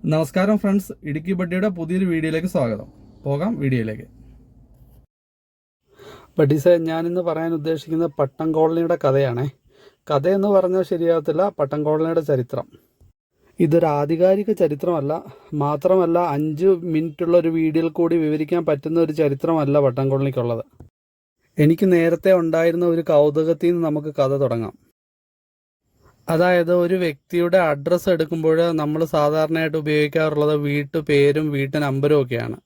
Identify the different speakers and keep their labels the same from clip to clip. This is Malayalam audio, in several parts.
Speaker 1: നമസ്കാരം ഫ്രണ്ട്സ്, ഇടുക്കി ബഡ്ഡിയുടെ പുതിയൊരു വീഡിയോയിലേക്ക് സ്വാഗതം. പോകാം വീഡിയോയിലേക്ക്. ബഡ്ഡീസെ, ഞാനിന്ന് പറയാൻ ഉദ്ദേശിക്കുന്നത് പട്ടം കോളനിയുടെ കഥയാണേ. കഥയെന്ന് പറഞ്ഞാൽ ശരിയാകത്തില്ല, പട്ടം കോളനിയുടെ ചരിത്രം. ഇതൊരു ആധികാരിക ചരിത്രമല്ല, മാത്രമല്ല 5 മിനിറ്റുള്ള ഒരു വീഡിയോയിൽ കൂടി വിവരിക്കാൻ പറ്റുന്ന ഒരു ചരിത്രമല്ല പട്ടം കോളനിക്കുള്ളത്. എനിക്ക് നേരത്തെ ഉണ്ടായിരുന്ന ഒരു കൗതുകത്തിൽ നിന്ന് നമുക്ക് കഥ തുടങ്ങാം. അതായത്, ഒരു വ്യക്തിയുടെ അഡ്രസ്സ് എടുക്കുമ്പോൾ നമ്മൾ സാധാരണയായിട്ട് ഉപയോഗിക്കാറുള്ളത് വീട്ടുപേരും വീട്ടു നമ്പരും ഒക്കെയാണ്.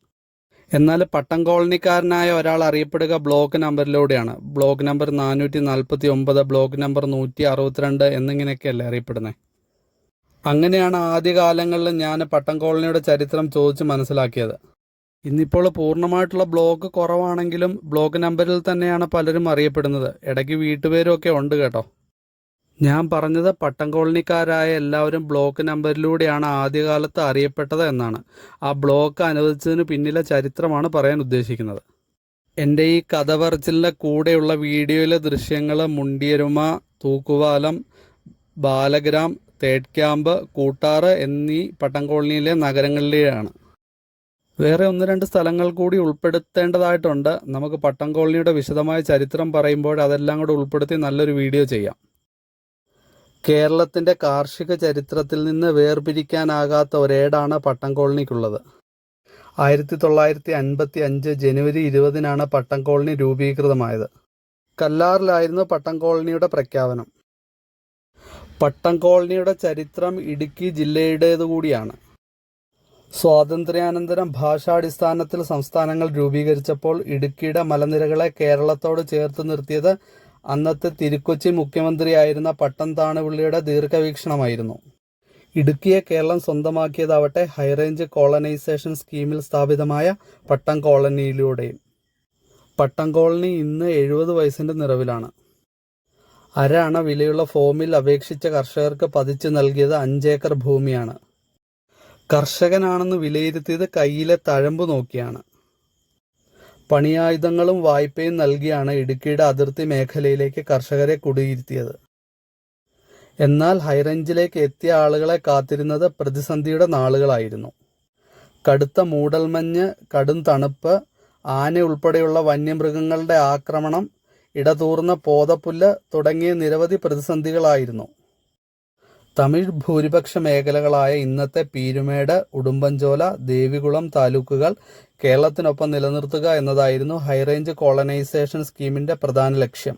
Speaker 1: എന്നാൽ പട്ടം കോളനിക്കാരനായ ഒരാൾ അറിയപ്പെടുക ബ്ലോക്ക് നമ്പറിലൂടെയാണ്. ബ്ലോക്ക് നമ്പർ 449, ബ്ലോക്ക് നമ്പർ 162 എന്നിങ്ങനെയൊക്കെയല്ലേ അറിയപ്പെടുന്നത്. അങ്ങനെയാണ് ആദ്യകാലങ്ങളിൽ ഞാൻ പട്ടം കോളനിയുടെ ചരിത്രം ചോദിച്ച് മനസ്സിലാക്കിയത്. ഇന്നിപ്പോൾ പൂർണ്ണമായിട്ടുള്ള ബ്ലോക്ക് കുറവാണെങ്കിലും ബ്ലോക്ക് നമ്പറിൽ തന്നെയാണ് പലരും അറിയപ്പെടുന്നത്. ഇടയ്ക്ക് വീട്ടുപേരും ഒക്കെ ഉണ്ട് കേട്ടോ. ഞാൻ പറഞ്ഞത് പട്ടം കോളനിക്കാരായ എല്ലാവരും ബ്ലോക്ക് നമ്പറിലൂടെയാണ് ആദ്യകാലത്ത് അറിയപ്പെട്ടത് എന്നാണ്. ആ ബ്ലോക്ക് അനുവദിച്ചതിന് പിന്നിലെ ചരിത്രമാണ് പറയാൻ ഉദ്ദേശിക്കുന്നത്. എൻ്റെ ഈ കഥ പറച്ചിലിൻ്റെ കൂടെയുള്ള വീഡിയോയിലെ ദൃശ്യങ്ങൾ മുണ്ടിയരുമ, തൂക്കുപാലം, ബാലഗ്രാം, തേർഡ് ക്യാമ്പ്, കൂട്ടാറ് എന്നീ പട്ടം കോളനിയിലെ നഗരങ്ങളിലെയാണ്. വേറെ 1-2 സ്ഥലങ്ങൾ കൂടി ഉൾപ്പെടുത്തേണ്ടതായിട്ടുണ്ട്. നമുക്ക് പട്ടം കോളനിയുടെ വിശദമായ ചരിത്രം പറയുമ്പോൾ അതെല്ലാം കൂടെ ഉൾപ്പെടുത്തി നല്ലൊരു വീഡിയോ ചെയ്യാം. കേരളത്തിൻ്റെ കാർഷിക ചരിത്രത്തിൽ നിന്ന് വേർപിരിക്കാനാകാത്ത ഒരേടാണ് പട്ടം കോളനിക്കുള്ളത്. 1955 ജനുവരി 20-നാണ് പട്ടം കോളനി രൂപീകൃതമായത്. കല്ലാറിലായിരുന്നു പട്ടം കോളനിയുടെ പ്രഖ്യാപനം. പട്ടം കോളനിയുടെ ചരിത്രം ഇടുക്കി ജില്ലയുടേതുകൂടിയാണ്. സ്വാതന്ത്ര്യാനന്തരം ഭാഷാടിസ്ഥാനത്തിൽ സംസ്ഥാനങ്ങൾ രൂപീകരിച്ചപ്പോൾ ഇടുക്കിയുടെ മലനിരകളെ കേരളത്തോട് ചേർത്ത് നിർത്തിയത് അന്നത്തെ തിരുക്കൊച്ചി മുഖ്യമന്ത്രിയായിരുന്ന പട്ടം താണുപിള്ളിയുടെ ദീർഘവീക്ഷണമായിരുന്നു. ഇടുക്കിയെ കേരളം സ്വന്തമാക്കിയതാവട്ടെ ഹൈറേഞ്ച് കോളനൈസേഷൻ സ്കീമിൽ സ്ഥാപിതമായ പട്ടം കോളനിയിലൂടെയും. പട്ടം കോളനി ഇന്ന് 70 വയസ്സിൻ്റെ നിറവിലാണ്. 1/2 അണ വിലയുള്ള ഫോമിൽ അപേക്ഷിച്ച കർഷകർക്ക് പതിച്ചു നൽകിയത് 5 ഏക്കർ ഭൂമിയാണ്. കർഷകനാണെന്ന് വിലയിരുത്തിയത് കയ്യിലെ തഴമ്പ് നോക്കിയാണ്. പണിയായുധങ്ങളും വായ്പയും നൽകിയാണ് ഇടുക്കിയുടെ അതിർത്തി മേഖലയിലേക്ക് കർഷകരെ കുടിയിരുത്തിയത്. എന്നാൽ ഹൈറേഞ്ചിലേക്ക് എത്തിയ ആളുകളെ കാത്തിരുന്നത് പ്രതിസന്ധിയുടെ നാളുകളായിരുന്നു. കടുത്ത മൂടൽമഞ്ഞ്, കടും തണുപ്പ്, ആന ഉൾപ്പെടെയുള്ള വന്യമൃഗങ്ങളുടെ ആക്രമണം, ഇടതൂർന്ന പോതപ്പുല്ല് തുടങ്ങിയ നിരവധി പ്രതിസന്ധികളായിരുന്നു. തമിഴ് ഭൂരിപക്ഷ മേഖലകളായ ഇന്നത്തെ പീരുമേട്, ഉടുമ്പൻചോല, ദേവികുളം താലൂക്കുകൾ കേരളത്തിനൊപ്പം നിലനിർത്തുക എന്നതായിരുന്നു ഹൈറേഞ്ച് കോളനൈസേഷൻ സ്കീമിന്റെ പ്രധാന ലക്ഷ്യം.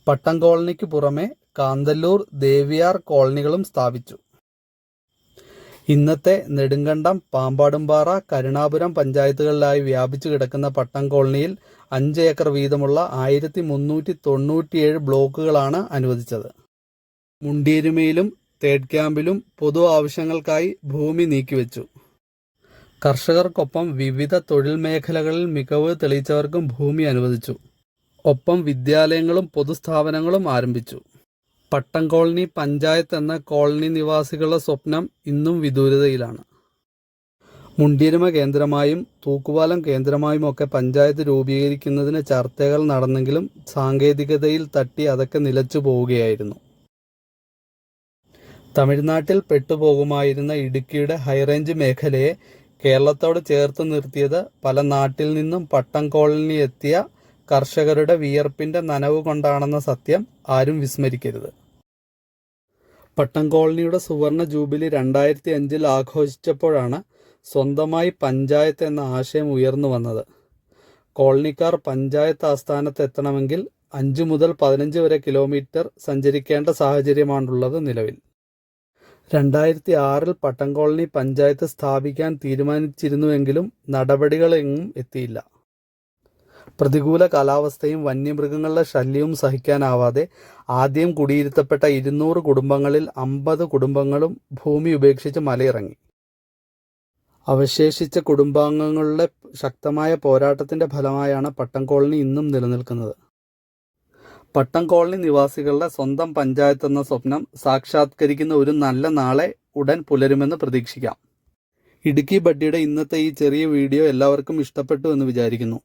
Speaker 1: പട്ടം കോളനിക്ക് പുറമെ കാന്തല്ലൂർ, ദേവിയാർ കോളനികളും സ്ഥാപിച്ചു. ഇന്നത്തെ നെടുങ്കണ്ടം, പാമ്പാടുംപാറ, കരുണാപുരം പഞ്ചായത്തുകളിലായി വ്യാപിച്ചു കിടക്കുന്ന പട്ടം കോളനിയിൽ 5 ഏക്കർ വീതമുള്ള 1397 ബ്ലോക്കുകളാണ് അനുവദിച്ചത്. മുണ്ടിയരുമയിലും തേർഡ് ക്യാമ്പിലും പൊതു ആവശ്യങ്ങൾക്കായി ഭൂമി നീക്കിവെച്ചു. കർഷകർക്കൊപ്പം വിവിധ തൊഴിൽ മേഖലകളിൽ മികവ് തെളിയിച്ചവർക്കും ഭൂമി അനുവദിച്ചു. ഒപ്പം വിദ്യാലയങ്ങളും പൊതുസ്ഥാപനങ്ങളും ആരംഭിച്ചു. പട്ടം കോളനി പഞ്ചായത്ത് എന്ന കോളനി നിവാസികളുടെ സ്വപ്നം ഇന്നും വിദൂരതയിലാണ്. മുണ്ടിയരുമ കേന്ദ്രമായും തൂക്കുപാലം കേന്ദ്രമായും ഒക്കെ പഞ്ചായത്ത് രൂപീകരിക്കുന്നതിന് ചർച്ചകൾ നടന്നെങ്കിലും സാങ്കേതികതയിൽ തട്ടി അതൊക്കെ നിലച്ചു പോവുകയായിരുന്നു. തമിഴ്നാട്ടിൽ പെട്ടുപോകുമായിരുന്ന ഇടുക്കിയുടെ ഹൈറേഞ്ച് മേഖലയെ കേരളത്തോട് ചേർത്ത് നിർത്തിയത് പല നാട്ടിൽ നിന്നും പട്ടം കോളനി എത്തിയ കർഷകരുടെ വിയർപ്പിന്റെ നനവ് കൊണ്ടാണെന്ന സത്യം ആരും വിസ്മരിക്കരുത്. പട്ടം കോളനിയുടെ സുവർണ ജൂബിലി 2005 ആഘോഷിച്ചപ്പോഴാണ് സ്വന്തമായി പഞ്ചായത്ത് എന്ന ആശയം ഉയർന്നു വന്നത്. കോളനിക്കാർ പഞ്ചായത്ത് ആസ്ഥാനത്ത് എത്തണമെങ്കിൽ 5 മുതൽ 15 വരെ കിലോമീറ്റർ സഞ്ചരിക്കേണ്ട സാഹചര്യമാണുള്ളത് നിലവിൽ. 2006 പട്ടം കോളനി പഞ്ചായത്ത് സ്ഥാപിക്കാൻ തീരുമാനിച്ചിരുന്നുവെങ്കിലും നടപടികളെങ്ങും എത്തിയില്ല. പ്രതികൂല കാലാവസ്ഥയും വന്യമൃഗങ്ങളുടെ ശല്യവും സഹിക്കാനാവാതെ ആദ്യം കുടിയിരുത്തപ്പെട്ട 200 കുടുംബങ്ങളിൽ 50 കുടുംബങ്ങളും ഭൂമി ഉപേക്ഷിച്ച് മലയിറങ്ങി. അവശേഷിച്ച കുടുംബാംഗങ്ങളുടെ ശക്തമായ പോരാട്ടത്തിന്റെ ഫലമായാണ് പട്ടം കോളനി ഇന്നും നിലനിൽക്കുന്നത്. പട്ടം കോളനി നിവാസികളുടെ സ്വന്തം പഞ്ചായത്ത് എന്ന സ്വപ്നം സാക്ഷാത്കരിക്കുന്ന ഒരു നല്ല നാളെ ഉടൻ പുലരുമെന്ന് പ്രതീക്ഷിക്കാം. ഇടുക്കി ബഡ്ഡിയുടെ ഇന്നത്തെ ഈ ചെറിയ വീഡിയോ എല്ലാവർക്കും ഇഷ്ടപ്പെട്ടു എന്ന് വിചാരിക്കുന്നു.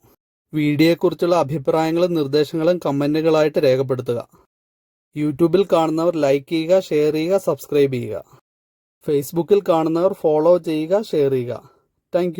Speaker 1: വീഡിയോയെക്കുറിച്ചുള്ള അഭിപ്രായങ്ങളും നിർദ്ദേശങ്ങളും കമൻറ്റുകളായിട്ട് രേഖപ്പെടുത്തുക. യൂട്യൂബിൽ കാണുന്നവർ ലൈക്ക് ചെയ്യുക, ഷെയർ ചെയ്യുക, സബ്സ്ക്രൈബ് ചെയ്യുക. ഫേസ്ബുക്കിൽ കാണുന്നവർ ഫോളോ ചെയ്യുക, ഷെയർ ചെയ്യുക. താങ്ക്